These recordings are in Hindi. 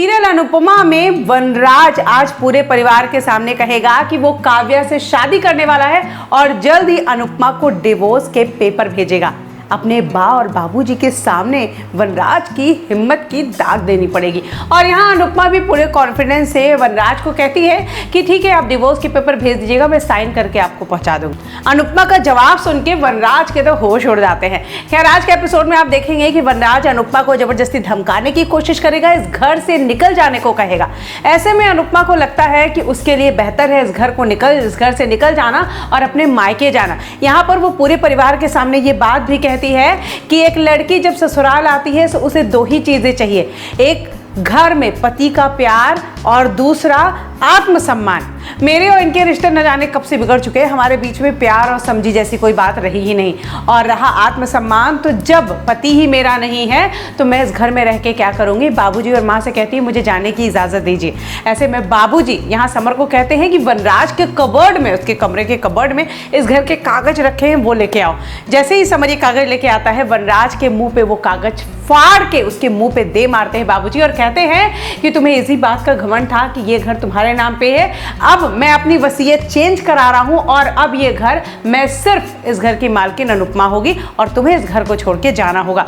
सीरियल अनुपमा में वनराज आज पूरे परिवार के सामने कहेगा कि वो काव्या से शादी करने वाला है और जल्द ही अनुपमा को डिवोर्स के पेपर भेजेगा। अपने बा और बाबूजी के सामने वनराज की हिम्मत की दाग देनी पड़ेगी। और यहाँ अनुपमा भी पूरे कॉन्फिडेंस से वनराज को कहती है कि ठीक है, आप डिवोर्स के पेपर भेज दीजिएगा, मैं साइन करके आपको पहुंचा दूंगी। अनुपमा का जवाब सुन के वनराज के तो होश उड़ जाते हैं। खैर, आज के एपिसोड में आप देखेंगे कि वनराज अनुपमा को जबरदस्ती धमकाने की कोशिश करेगा, इस घर से निकल जाने को कहेगा। ऐसे में अनुपमा को लगता है कि उसके लिए बेहतर है इस घर से निकल जाना और अपने मायके जाना। यहाँ पर वो पूरे परिवार के सामने ये बात भी कहती है कि एक लड़की जब ससुराल आती है तो उसे दो ही चीजें चाहिए, एक घर में पति का प्यार और दूसरा आत्मसम्मान। मेरे और इनके रिश्ते न जाने कब से बिगड़ चुके हैं, हमारे बीच में प्यार और समझी जैसी कोई बात रही ही नहीं। और रहा आत्मसम्मान, तो जब पति ही मेरा नहीं है तो मैं इस घर में रह के क्या करूंगी। बाबूजी और माँ से कहती है मुझे जाने की इजाजत दीजिए। ऐसे में बाबूजी यहाँ समर को कहते हैं कि वनराज के कबर्ड में, उसके कमरे के कबर्ड में इस घर के कागज रखे हैं, वो लेके आओ। जैसे ही समर ये कागज लेके आता है, वनराज के मुंह पे वो कागज फाड़ के उसके मुंह पे दे मारते हैं बाबूजी और कहते हैं कि तुम्हें इसी बात का घमंड था कि ये घर तुम्हारे नाम पे है। अब मैं अपनी वसीयत चेंज करा रहा हूं और अब ये घर, मैं सिर्फ इस घर की मालकिन अनुपमा होगी और तुम्हें इस घर को छोड़ के जाना होगा।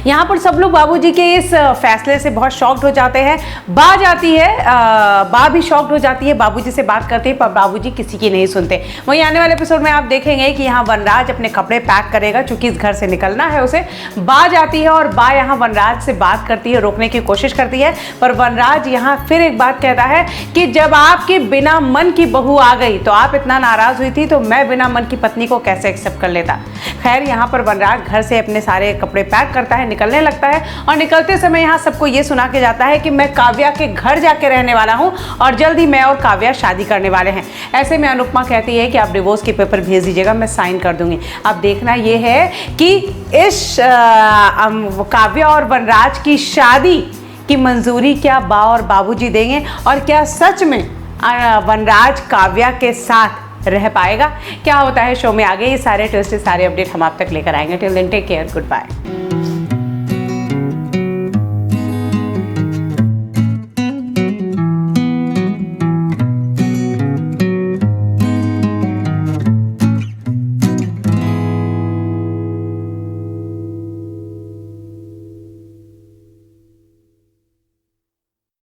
यहाँ पर सब लोग बाबूजी के इस फैसले से बहुत शॉक्ड हो जाते हैं। बा भी शॉक्ड हो जाती है, बाबूजी से बात करते हैं पर बाबूजी किसी की नहीं सुनते। वहीं आने वाले एपिसोड में आप देखेंगे कि यहाँ वनराज अपने कपड़े पैक करेगा क्योंकि इस घर से निकलना है उसे। बा जाती है और बा यहाँ वनराज से बात करती है, रोकने की कोशिश करती है, पर वनराज यहाँ फिर एक बात कहता है कि जब आपके बिना मन की बहू आ गई तो आप इतना नाराज हुई थी, तो मैं बिना मन की पत्नी को कैसे एक्सेप्ट कर लेता। खैर, यहाँ पर वनराज घर से अपने सारे कपड़े पैक करता है, निकलने लगता है और निकलते समय यहाँ सबको ये सुना के जाता है कि मैं काव्या के घर जाके रहने वाला हूँ और जल्द ही मैं और काव्या शादी करने वाले हैं। ऐसे में अनुपमा कहती है कि आप डिवोर्स के पेपर भेज दीजिएगा, मैं साइन कर दूंगी। अब देखना ये है कि इस काव्या और वनराज की शादी की मंजूरी क्या बा और बाबूजी देंगे और क्या सच में वनराज काव्या के साथ रह पाएगा। क्या होता है शो में आगे, ये सारे ट्विस्ट, सारे अपडेट हम आप तक लेकर आएंगे। Till then take care, good bye.